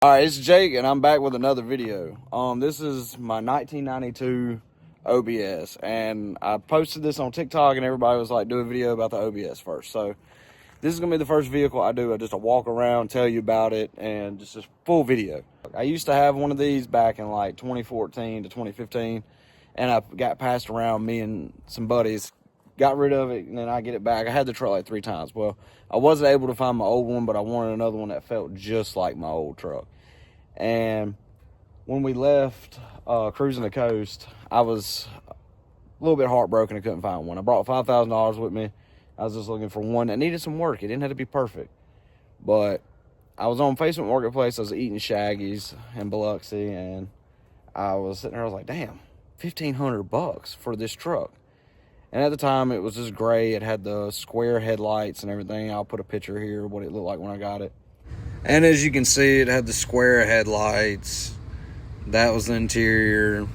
All right, it's Jake, and I'm back with another video. This is my 1992 OBS, and I posted this on TikTok, and everybody was like, do a video about the OBS first. So this is gonna be the first vehicle I do. Just a walk around, tell you about it, and just a full video. I used to have one of these back in like 2014 to 2015, and I got passed around. Me and some buddies got rid of it, and then I get it back. I had the truck like 3 times. Well, I wasn't able to find my old one, but I wanted another one that felt just like my old truck. And when we left cruising the coast, I was a little bit heartbroken I couldn't find one. I brought $5,000 with me. I was just looking for one that needed some work. It didn't have to be perfect. But I was on Facebook Marketplace. I was eating Shaggy's in Biloxi, and I was sitting there. I was like, damn, $1,500 for this truck. And at the time, it was just gray. It had the square headlights and everything. I'll put a picture here of what it looked like when I got it. And as you can see, it had the square headlights. That was the interior.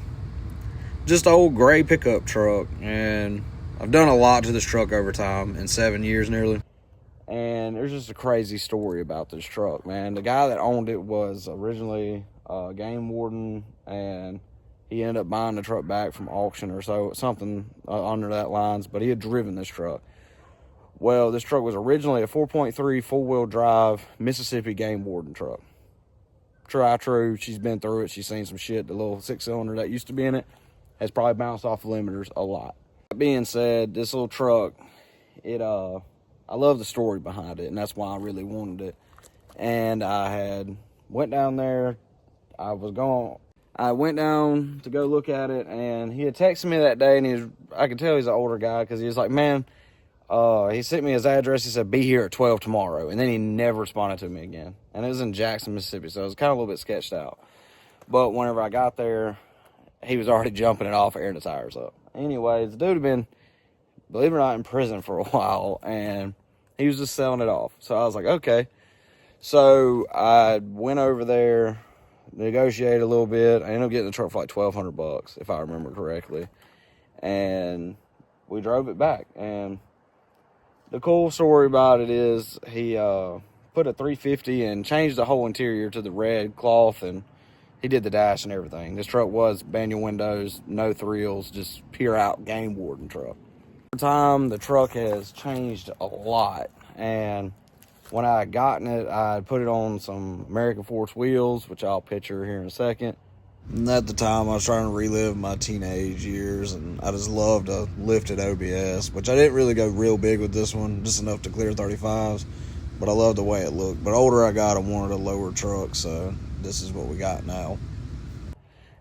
Just an old gray pickup truck. And I've done a lot to this truck over time, in 7 years nearly. And there's just a crazy story about this truck, man. The guy that owned it was originally a game warden, and he ended up buying the truck back from auction or something under that lines, but he had driven this truck. Well, this truck was originally a 4.3 four-wheel drive Mississippi game warden truck. True, she's been through it. She's seen some shit. The little 6-cylinder that used to be in it has probably bounced off the limiters a lot. That being said, this little truck, I love the story behind it, and that's why I really wanted it. And I went down there. I went down to go look at it, and he had texted me that day, and I could tell he's an older guy, because he was like, man, he sent me his address. He said, be here at 12 tomorrow. And then he never responded to me again. And it was in Jackson, Mississippi, so it was kind of a little bit sketched out. But whenever I got there, he was already jumping it off, airing the tires up. Anyways, the dude had been, believe it or not, in prison for a while, and he was just selling it off. So I was like, okay. So I went over there, negotiated a little bit. I ended up getting the truck for like $1,200, if I remember correctly. And we drove it back. And the cool story about it is he put a 350 and changed the whole interior to the red cloth, and he did the dash and everything. This truck was manual windows, no thrills, just pure out game warden truck. Over time, the truck has changed a lot, and when I had gotten it, I put it on some American Force wheels, which I'll picture here in a second. And at the time, I was trying to relive my teenage years, and I just loved a lifted OBS, which I didn't really go real big with this one, just enough to clear 35s, but I loved the way it looked. But older I got, I wanted a lower truck, so this is what we got now.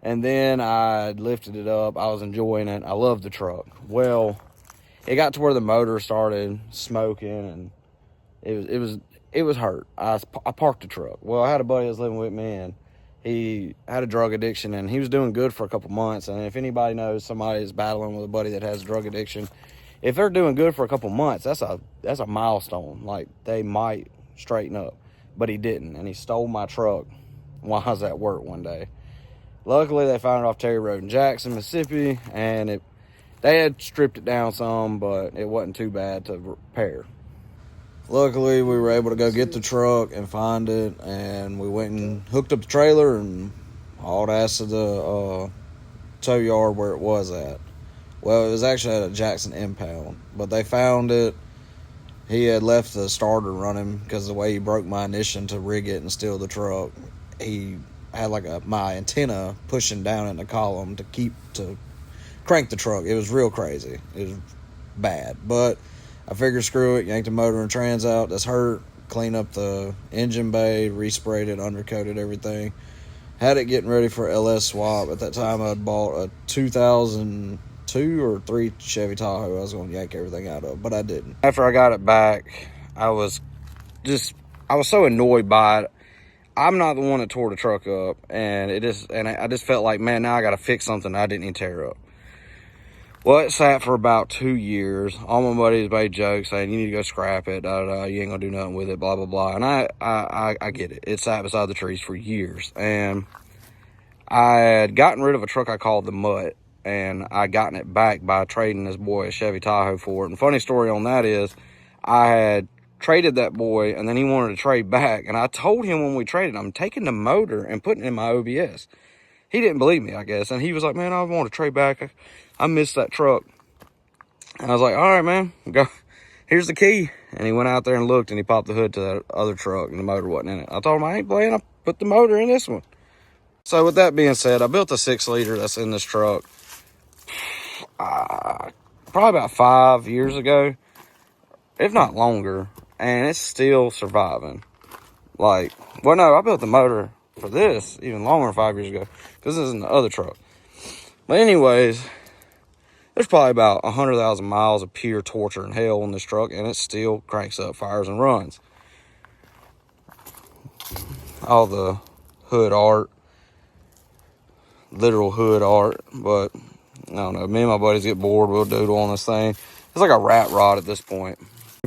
And then I lifted it up. I was enjoying it. I loved the truck. Well, it got to where the motor started smoking, and it was hurt. I parked the truck. Well, I had a buddy that was living with me, and he had a drug addiction, and he was doing good for a couple months. And if anybody knows somebody is battling with a buddy that has drug addiction, if they're doing good for a couple months, that's a milestone. Like, they might straighten up. But he didn't, and he stole my truck while I was at work one day. Luckily, they found it off Terry Road in Jackson, Mississippi, and they had stripped it down some, but it wasn't too bad to repair. Luckily, we were able to go get the truck and find it, and we went and hooked up the trailer and hauled ass to the tow yard where it was at. Well, it was actually at a Jackson impound, but they found it. He had left the starter running because the way he broke my ignition to rig it and steal the truck, he had like my antenna pushing down in the column to crank the truck. It was real crazy. It was bad, but I figured, screw it, yanked the motor and trans out. That's hurt. Clean up the engine bay, resprayed it, undercoated everything. Had it getting ready for LS swap. At that time, I'd bought a 2002 or 3 Chevy Tahoe I was going to yank everything out of, but I didn't. After I got it back, I was so annoyed by it. I'm not the one that tore the truck up, and I just felt like, man, now I got to fix something I didn't even tear up. Well, it sat for about 2 years. All my buddies made jokes saying, you need to go scrap it, you ain't gonna do nothing with it, blah, blah, blah. And I get it. It sat beside the trees for years. And I had gotten rid of a truck I called the Mutt, and I gotten it back by trading this boy a Chevy Tahoe for it. And funny story on that is, I had traded that boy, and then he wanted to trade back. And I told him when we traded, I'm taking the motor and putting it in my OBS. He didn't believe me, I guess. And he was like, man, I want to trade back. I missed that truck. And I was like, all right, man, go. Here's the key. And he went out there and looked, and he popped the hood to that other truck, and the motor wasn't in it. I told him, I ain't playing. I put the motor in this one. So with that being said, I built a 6-liter that's in this truck probably about 5 years ago, if not longer, and it's still surviving. Like, well, no, I built the motor for this even longer than 5 years ago, because this is in the other truck. But anyways, there's probably about 100,000 miles of pure torture and hell in this truck, and it still cranks up, fires, and runs. All the hood art, literal hood art, but I don't know. Me and my buddies get bored, we'll doodle on this thing. It's like a rat rod at this point.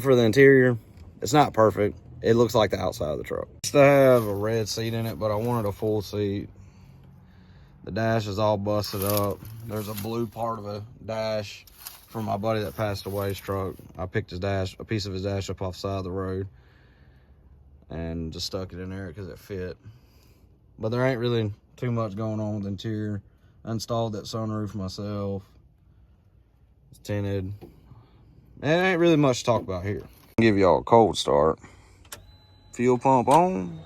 For the interior, it's not perfect. It looks like the outside of the truck. It used to have a red seat in it, but I wanted a full seat. The dash is all busted up. There's a blue part of a dash from my buddy that passed away's truck. I picked his dash, a piece of his dash up off the side of the road, and just stuck it in there because it fit. But there ain't really too much going on with the interior. I installed that sunroof myself. It's tinted. And there ain't really much to talk about here. I'll give y'all a cold start. Fuel pump on.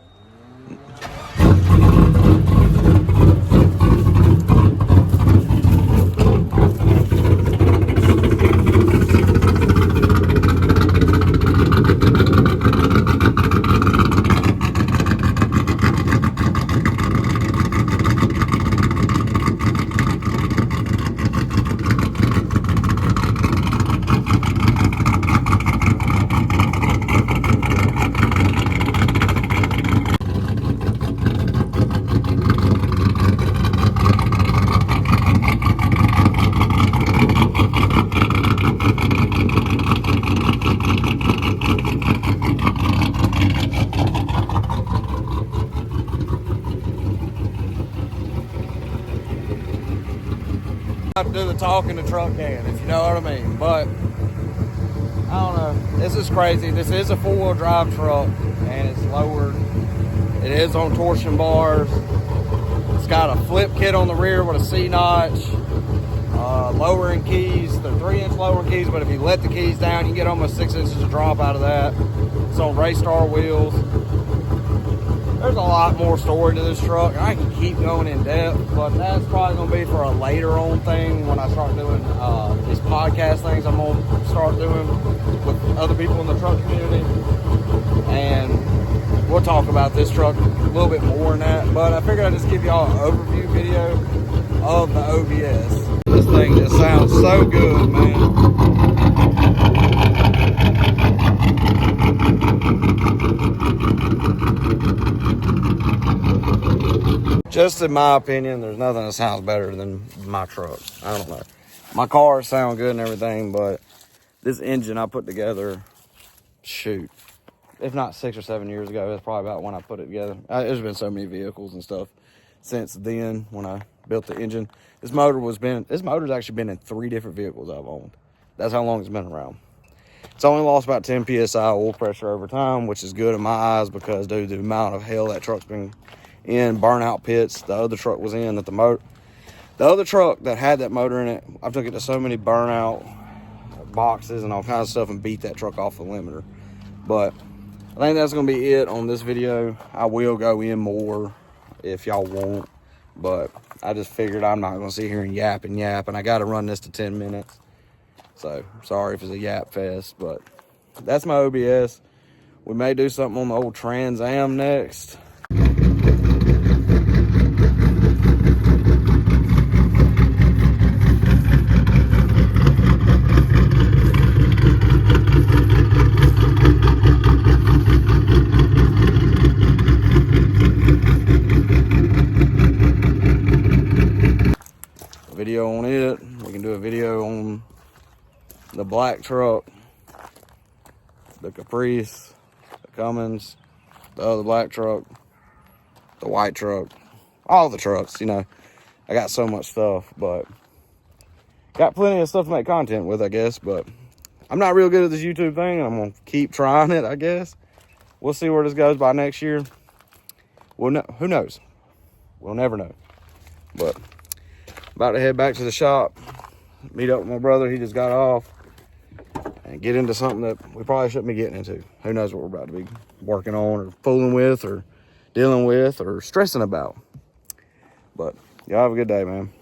To do the talking the truck can, if you know what I mean. But I don't know, this is crazy. This is a 4-wheel drive truck, and it's lowered. It is on torsion bars. It's got a flip kit on the rear with a C-notch, lowering keys. They're 3-inch lowering keys, but if you let the keys down, you get almost 6 inches of drop out of that. It's on Raystar wheels. There's a lot more story to this truck. I can keep going in depth, but that's probably going to be for a later on thing when I start doing these podcast things I'm going to start doing with other people in the truck community. And we'll talk about this truck a little bit more than that. But I figured I'd just give y'all an overview video of the OBS. This thing just sounds so good, man. Just in my opinion, there's nothing that sounds better than my truck. I don't know. My cars sound good and everything, but this engine I put together, shoot, if not 6 or 7 years ago, that's probably about when I put it together. There's been so many vehicles and stuff since then when I built the engine. This motor's actually been in 3 different vehicles I've owned. That's how long it's been around. It's only lost about 10 PSI oil pressure over time, which is good in my eyes because, dude, the amount of hell that truck's been in, burnout pits the other truck was in, the other truck that had that motor in it, I took it to so many burnout boxes and all kinds of stuff and beat that truck off the limiter. But I think that's going to be it on this video. I will go in more if y'all want, but I just figured I'm not going to sit here and yap, and I got to run this to 10 minutes. So sorry if it's a yap fest, but that's my OBS. We may do something on the old Trans Am next. Video on it. We can do a video on the black truck, the Caprice, the Cummins, the other black truck, the white truck, all the trucks. You know, I got so much stuff, but got plenty of stuff to make content with, I guess. But I'm not real good at this YouTube thing. I'm going to keep trying it, I guess. We'll see where this goes by next year. Well, no, who knows? We'll never know. But about to head back to the shop, meet up with my brother. He just got off, and get into something that we probably shouldn't be getting into. Who knows what we're about to be working on or fooling with or dealing with or stressing about. But y'all have a good day, man.